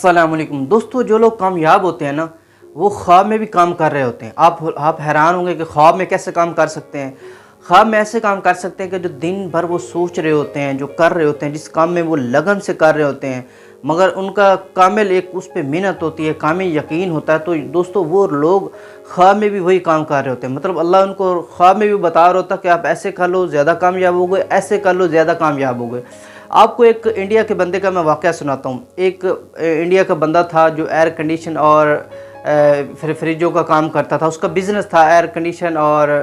अस्सलाम वालेकुम दोस्तों। जो लोग कामयाब होते हैं ना, वो ख्वाब में भी काम कर रहे होते हैं। आप हैरान होंगे कि ख्वाब में कैसे काम कर सकते हैं। ख्वाब में ऐसे काम कर सकते हैं कि जो दिन भर वो सोच रहे होते हैं, जो कर रहे होते हैं, जिस काम में वो लगन से कर रहे होते हैं, मगर उनका कामिल एक उस पर मेहनत होती है, कामिल यकीन होता है। तो दोस्तों वो लोग ख्वाब में भी वही काम कर रहे होते हैं। मतलब अल्लाह उनको ख्वाब में भी बता रहा होता है कि आप ऐसे कर लो ज़्यादा कामयाब हो गए, ऐसे कर लो ज़्यादा कामयाब हो गए। आपको एक इंडिया के बंदे का मैं वाक़या सुनाता हूँ। एक इंडिया का बंदा था जो एयर कंडीशन और फ्रिजों का काम करता था। उसका बिज़नेस था एयर कंडीशन और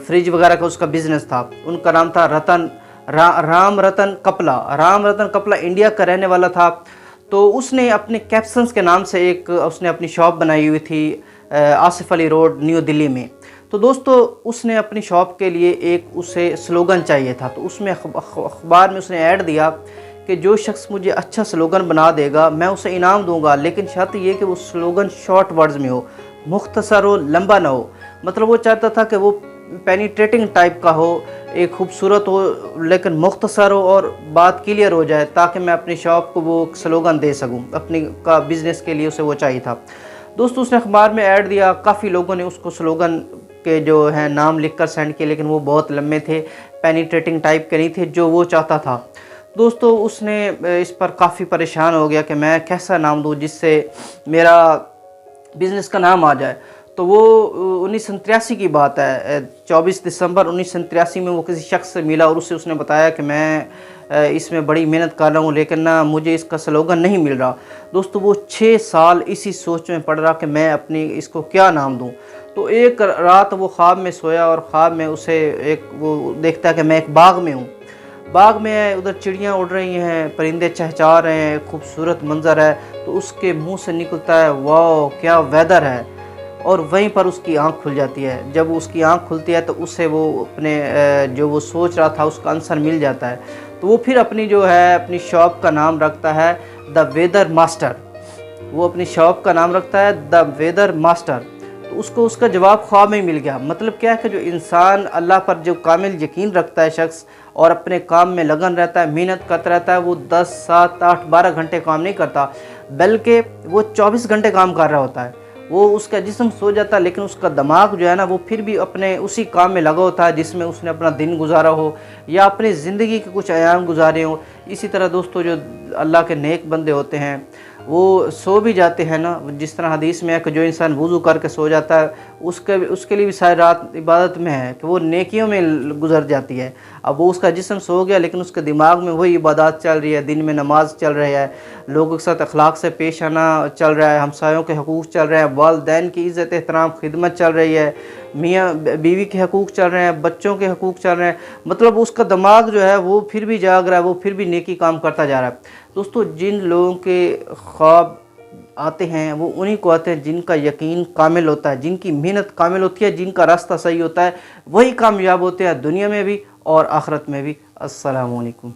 फ्रिज वगैरह का उसका बिज़नेस था। उनका नाम था राम रतन कपला। राम रतन कपला इंडिया का रहने वाला था। तो उसने अपने कैप्सन्स के नाम से उसने अपनी शॉप बनाई हुई थी आसिफ अली रोड न्यू दिल्ली में। तो दोस्तों उसने अपनी शॉप के लिए उसे स्लोगन चाहिए था। तो उसमें अखबार में उसने ऐड दिया कि जो शख्स मुझे अच्छा स्लोगन बना देगा मैं उसे इनाम दूंगा, लेकिन शर्त ये कि वो स्लोगन शॉर्ट वर्ड्स में हो, मुख्तसर हो, लंबा ना हो। मतलब वो चाहता था कि वो पेनिट्रेटिंग टाइप का हो, एक खूबसूरत हो, लेकिन मुख्तसर हो और बात क्लियर हो जाए, ताकि मैं अपनी शॉप को वो स्लोगन दे सकूं। अपनी का बिज़नेस के लिए उसे वो चाहिए था। दोस्तों उसने अखबार में ऐड दिया, काफ़ी लोगों ने उसको स्लोगन के जो है नाम लिखकर सेंड किए, लेकिन वो बहुत लंबे थे, पेनिट्रेटिंग टाइप के नहीं थे जो वो चाहता था। दोस्तों उसने इस पर काफ़ी परेशान हो गया कि मैं कैसा नाम दूँ जिससे मेरा बिज़नेस का नाम आ जाए। तो वो 1983 की बात है, 24 दिसंबर 1983 में वो किसी शख्स से मिला और उसने बताया कि मैं इसमें बड़ी मेहनत कर रहा हूँ, लेकिन ना मुझे इसका स्लोगन नहीं मिल रहा। दोस्तों वो 6 साल इसी सोच में पड़ रहा कि मैं अपनी इसको क्या नाम दूँ। तो एक रात वो ख्वाब में सोया और ख्वाब में उसे वो देखता है कि मैं एक बाग में हूँ। बाग में है, उधर चिड़ियाँ उड़ रही हैं, परिंदे चहचहा रहे हैं, खूबसूरत मंजर है। तो उसके मुंह से निकलता है वाह क्या वेदर है। और वहीं पर उसकी आंख खुल जाती है। जब उसकी आंख खुलती है तो उसे वो अपने जो वो सोच रहा था उसका आंसर मिल जाता है। तो वो फिर अपनी शॉप का नाम रखता है द वेदर मास्टर। वो अपनी शॉप का नाम रखता है द वेदर मास्टर। तो उसको उसका जवाब ख्वाब में ही मिल गया। मतलब क्या है कि जो इंसान अल्लाह पर जो कामिल यकीन रखता है शख्स और अपने काम में लगन रहता है, मेहनत करता रहता है, वो 10, 7, 8, 12 घंटे काम नहीं करता, बल्कि वो 24 घंटे काम कर रहा होता है। वो उसका जिस्म सो जाता है, लेकिन उसका दिमाग जो है ना वो फिर भी अपने उसी काम में लगा होता है जिसमें उसने अपना दिन गुजारा हो या अपनी ज़िंदगी के कुछ अयाम गुजारे हों। इसी तरह दोस्तों जो अल्लाह के नेक बंदे होते हैं वो सो भी जाते हैं ना, जिस तरह हदीस में है कि जो इंसान वज़ू करके सो जाता है उसके लिए भी सारी रात इबादत में है कि वो नेकियों में गुजर जाती है। अब वो उसका जिस्म सो गया लेकिन उसके दिमाग में वही इबादत चल रही है, दिन में नमाज चल रही है, लोगों के साथ अखलाक से पेश आना चल रहा है, हमसायों के हकूक़ चल रहे हैं, वालिदैन की इज़्ज़त एहतराम खिदमत चल रही है, मियाँ बीवी के हकूक़ चल रहे हैं, बच्चों के हकूक़ चल रहे हैं। मतलब उसका दिमाग जो है वो फिर भी जाग रहा है, वो फिर भी नेकी काम करता जा रहा है। दोस्तों जिन लोगों के ख्वाब आते हैं वो उन्हीं को आते हैं जिनका यकीन कामिल होता है, जिनकी मेहनत कामिल होती है, जिनका रास्ता सही होता है, वही कामयाब होते हैं दुनिया में भी और आखिरत में भी। अस्सलामु अलैकुम।